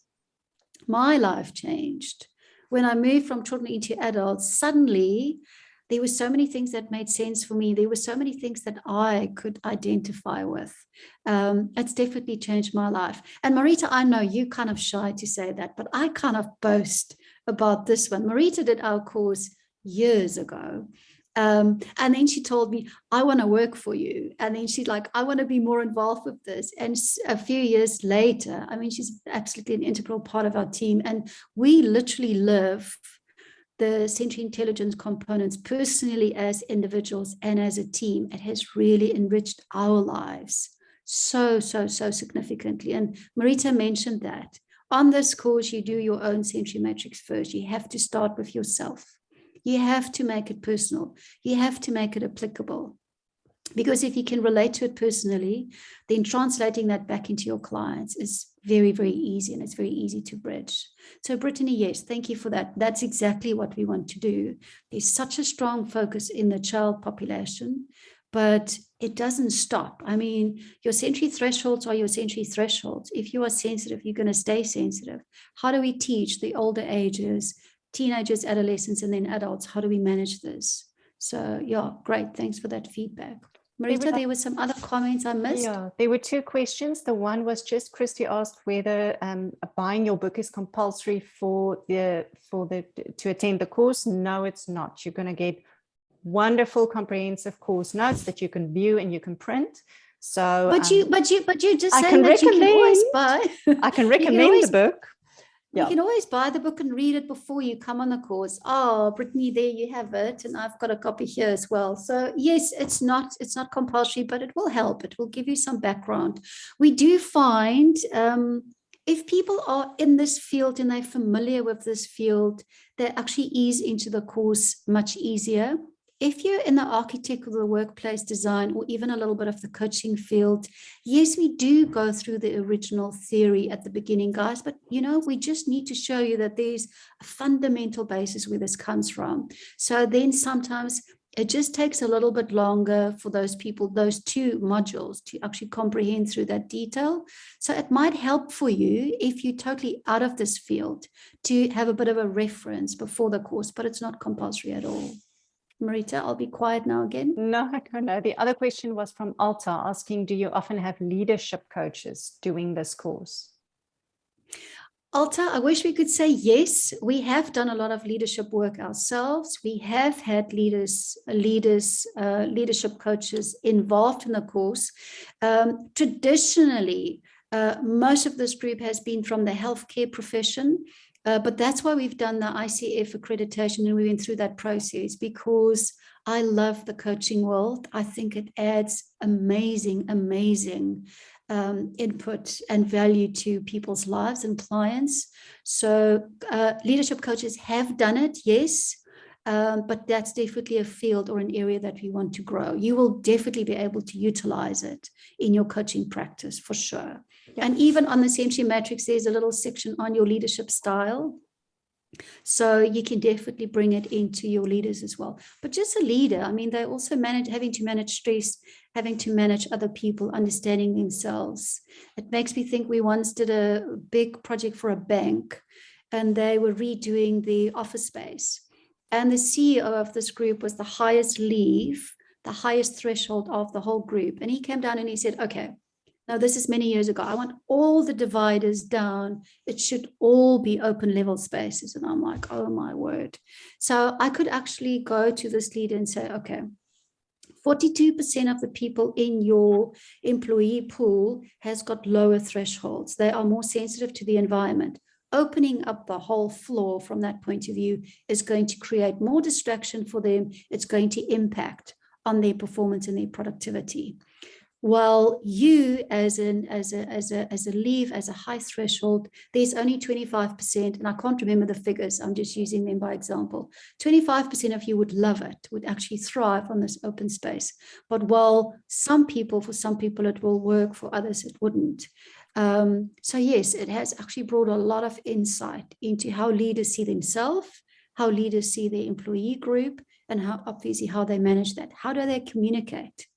my life changed when I moved from children into adults. Suddenly, there were so many things that made sense for me. There were so many things that I could identify with. It's definitely changed my life. And Marieta, I know you're kind of shy to say that, but I kind of boast about this one. Marieta did our course years ago. And then she told me, I want to work for you. And then she's like, I want to be more involved with this. And a few years later, I mean, she's absolutely an integral part of our team. And we literally live the sensory intelligence components personally as individuals and as a team. It has really enriched our lives so significantly. And Marieta mentioned that. On this course, you do your own sensory matrix first. You have to start with yourself. You have to make it personal. You have to make it applicable. Because if you can relate to it personally, then translating that back into your clients is very, very easy, and it's very easy to bridge. So Brittany, yes, thank you for that. That's exactly what we want to do. There's such a strong focus in the child population, but it doesn't stop. I mean, your sensory thresholds are your sensory thresholds. If you are sensitive, you're going to stay sensitive. How do we teach the older ages, teenagers, adolescents, and then adults? How do we manage this? So yeah, great. Thanks for that feedback. Marieta, there were some other comments I missed. Yeah, there were two questions. The one was just Christy asked whether buying your book is compulsory to attend the course. No, it's not. You're going to get wonderful comprehensive course notes that you can view and you can print. So, but you just saying that you can always buy. I can recommend the book. You can always buy the book and read it before you come on the course. Oh, Brittany, there you have it. And I've got a copy here as well. So yes, it's not compulsory, but it will help. It will give you some background. We do find if people are in this field and they're familiar with this field, they actually ease into the course much easier. if you're in the architect or the workplace design, or even a little bit of the coaching field, yes, we do go through the original theory at the beginning, guys, but we just need to show you that there's a fundamental basis where this comes from. So then sometimes it just takes a little bit longer for those people, those two modules, to actually comprehend through that detail. So it might help for you, if you're totally out of this field, to have a bit of a reference before the course, but it's not compulsory at all. Marieta, I'll be quiet now again. No. The other question was from Alta, asking, do you often have leadership coaches doing this course? Alta, I wish we could say yes. We have done a lot of leadership work ourselves. We have had leadership coaches involved in the course. Traditionally, most of this group has been from the healthcare profession, but that's why we've done the ICF accreditation, and we went through that process, because I love the coaching world. I think it adds amazing input and value to people's lives and clients. So leadership coaches have done it, yes, but that's definitely a field or an area that we want to grow. You will definitely be able to utilize it in your coaching practice for sure. Yeah. And even on the Sensory Matrix, there's a little section on your leadership style. So you can definitely bring it into your leaders as well. But just a leader, I mean, they also having to manage stress, having to manage other people, understanding themselves. It makes me think, we once did a big project for a bank, and they were redoing the office space. And the CEO of this group was the highest threshold of the whole group. And he came down and he said, okay, now this is many years ago, I want all the dividers down. It should all be open level spaces. And I'm like, oh my word. So I could actually go to this leader and say, okay, 42% of the people in your employee pool has got lower thresholds. They are more sensitive to the environment. Opening up the whole floor from that point of view is going to create more distraction for them. It's going to impact on their performance and their productivity. While you as a high threshold, there's only 25%, and I can't remember the figures, I'm just using them by example. 25% of you would love it, would actually thrive on this open space. But while for some people it will work, for others it wouldn't. So yes, it has actually brought a lot of insight into how leaders see themselves, how leaders see their employee group, and how they manage that. How do they communicate?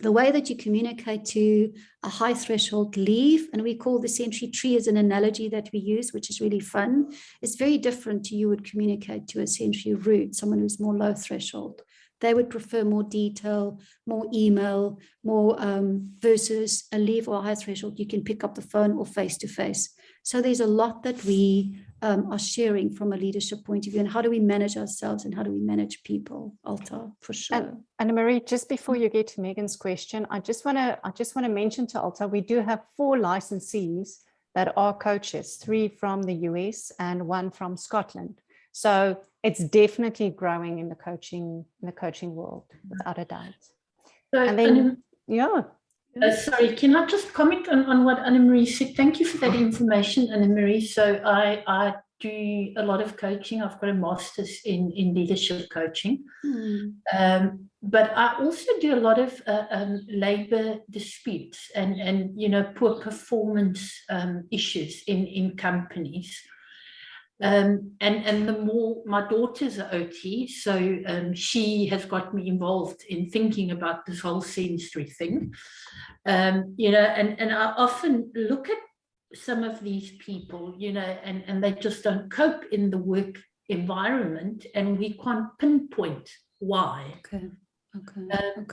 The way that you communicate to a high threshold leave, and we call the sensory tree as an analogy that we use, which is really fun, is very different to you would communicate to a sensory root, someone who's more low threshold. They would prefer more detail, more email, more versus a leave or a high threshold. You can pick up the phone or face to face. So there's a lot that we are sharing from a leadership point of view, and how do we manage ourselves and how do we manage people, Alta, for sure. Annamarie, just before you get to Megan's question, I just want to mention to Alta, we do have 4 licensees that are coaches, 3 from the US and 1 from Scotland. So it's definitely growing in the coaching world, without a doubt. So, and then, sorry, can I just comment on what Annamarie said? Thank you for that information, Annamarie. So I do a lot of coaching. I've got a master's in leadership coaching. But I also do a lot of labor disputes and poor performance issues in companies. And the more, my daughter's an OT, so she has got me involved in thinking about this whole sensory thing. And I often look at some of these people, and they just don't cope in the work environment, and we can't pinpoint why. Okay.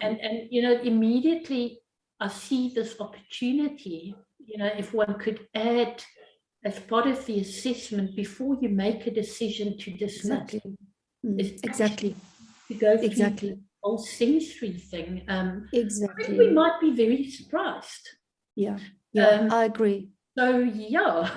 And immediately I see this opportunity, if one could add as part of the assessment before you make a decision to dismiss. Exactly. To go through the whole sensory thing. Exactly. I think we might be very surprised. Yeah, I agree. So, yeah.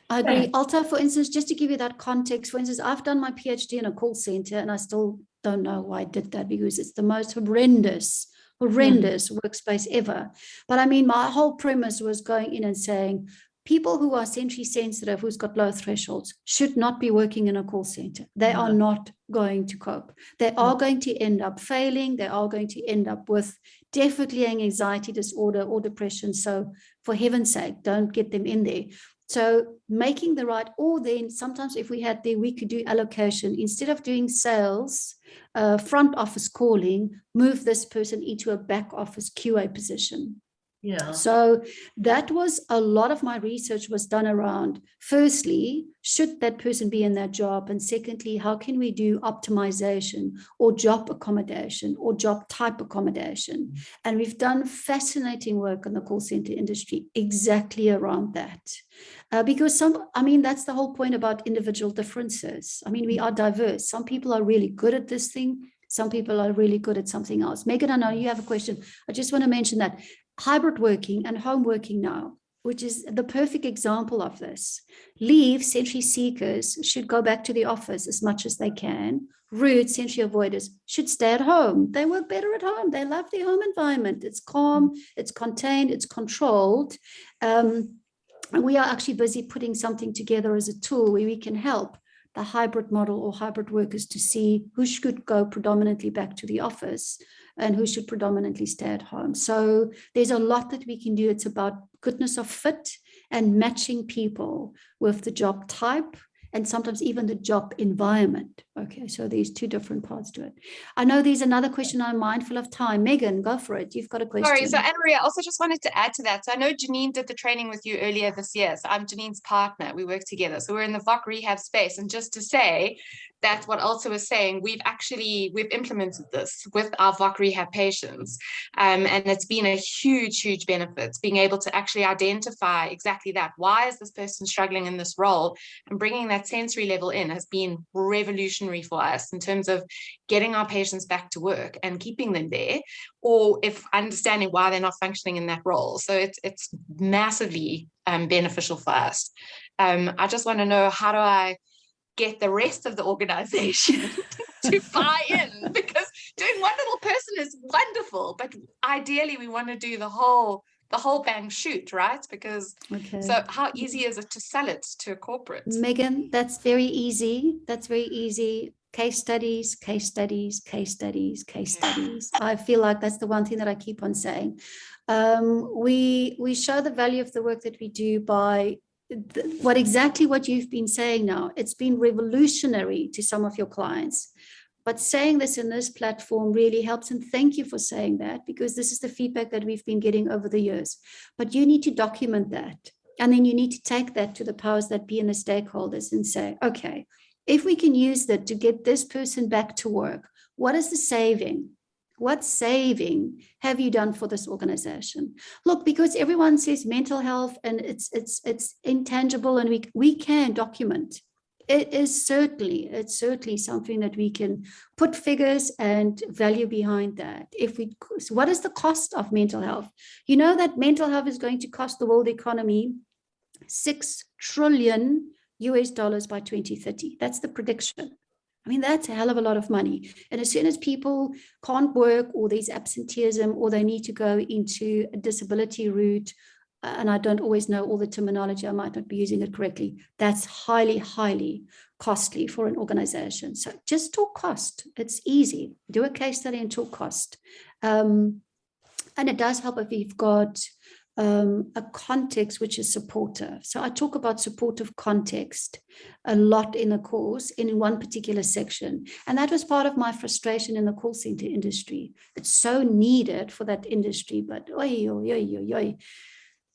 I agree. Alta, for instance, just to give you that context, for instance, I've done my PhD in a call center, and I still don't know why I did that, because it's the most horrendous workspace ever. But I mean, my whole premise was going in and saying, people who are sensory sensitive, who's got low thresholds, should not be working in a call center. They are not going to cope. They are going to end up failing. They are going to end up with definitely an anxiety disorder or depression. So for heaven's sake, don't get them in there. So making the right, or then sometimes if we had there, we could do allocation. Instead of doing sales, front office calling, move this person into a back office QA position. Yeah. So that was a lot of my research was done around, firstly, should that person be in that job? And secondly, how can we do optimization or job accommodation or job type accommodation? And we've done fascinating work in the call center industry exactly around that. Because that's the whole point about individual differences. I mean, we are diverse. Some people are really good at this thing. Some people are really good at something else. Megan, I know you have a question. I just want to mention that hybrid working and home working now, which is the perfect example of this. Leave sensory seekers should go back to the office as much as they can. Rude sensory avoiders should stay at home. They work better at home. They love their home environment. It's calm, it's contained, it's controlled. And we are actually busy putting something together as a tool where we can help the hybrid model or hybrid workers to see who should go predominantly back to the office and who should predominantly stay at home. So there's a lot that we can do. It's about goodness of fit and matching people with the job type and sometimes even the job environment. Okay, so there's two different parts to it. I know there's another question. I'm mindful of time. Megan, go for it. You've got a question. Sorry, so Annamarie, I also just wanted to add to that. So I know Janine did the training with you earlier this year. So I'm Janine's partner. We work together. So we're in the VOC rehab space. And just to say that what Elsa was saying, we've implemented this with our VOC rehab patients. And it's been a huge, huge benefit, being able to actually identify exactly that. Why is this person struggling in this role? And bringing that sensory level in has been revolutionary for us in terms of getting our patients back to work and keeping them there, or if understanding why they're not functioning in that role. So it's massively beneficial for us. I just want to know, how do I get the rest of the organization to buy in? Because doing one little person is wonderful, but ideally we want to do the whole bang shoot, right? Because so how easy is it to sell it to a corporate? Megan, that's very easy. That's very easy. Case studies, case studies, case studies, case studies. I feel like that's the one thing that I keep on saying. We show the value of the work that we do by what you've been saying now. It's been revolutionary to some of your clients. But saying this in this platform really helps, and thank you for saying that, because this is the feedback that we've been getting over the years. But you need to document that, and then you need to take that to the powers that be and the stakeholders and say, okay, if we can use that to get this person back to work, what is the saving? What saving have you done for this organization? Look, because everyone says mental health and it's intangible, and we can document. It's certainly something that we can put figures and value behind that. What is the cost of mental health? You know that mental health is going to cost the world economy $6 trillion by 2030. That's the prediction. I mean, that's a hell of a lot of money. And as soon as people can't work, or there's absenteeism, or they need to go into a disability route, and I don't always know all the terminology, I might not be using it correctly, that's highly, highly costly for an organization. So just talk cost. It's easy. Do a case study and talk cost. And it does help if you've got a context which is supportive. So I talk about supportive context a lot in the course in one particular section. And that was part of my frustration in the call center industry. It's so needed for that industry, but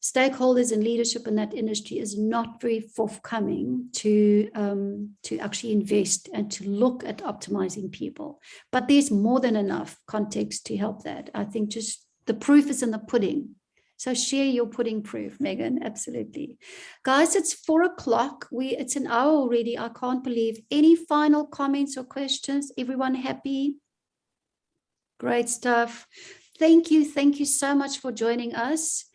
stakeholders and leadership in that industry is not very forthcoming to actually invest and to look at optimizing people. But there's more than enough context to help that. I think just the proof is in the pudding. So share your pudding proof, Megan. Absolutely. Guys, it's 4:00. It's an hour already. I can't believe. Any final comments or questions? Everyone happy? Great stuff. Thank you. Thank you so much for joining us.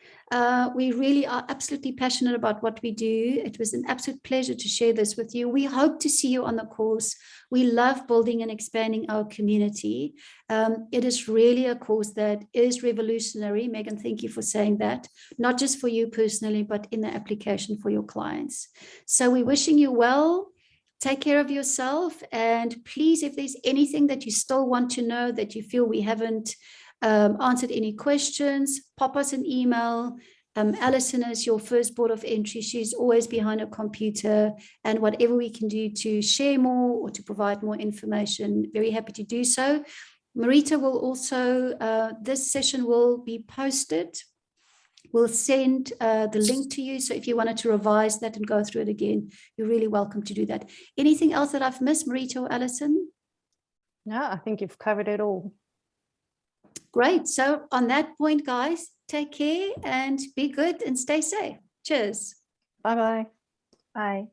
We really are absolutely passionate about what we do. It was an absolute pleasure to share this with you. We hope to see you on the course. We love building and expanding our community. It is really a course that is revolutionary. Megan, thank you for saying that, not just for you personally, but in the application for your clients. So we're wishing you well. Take care of yourself. And please, if there's anything that you still want to know that you feel we haven't answered any questions, pop us an email. Alison is your first board of entry. She's always behind a computer, and whatever we can do to share more or to provide more information, very happy to do so. Marieta will also, this session will be posted. We'll send the link to you. So if you wanted to revise that and go through it again, you're really welcome to do that. Anything else that I've missed, Marieta or Alison? No, I think you've covered it all. Great. So on that point, guys, take care and be good and stay safe. Cheers. Bye-bye. Bye.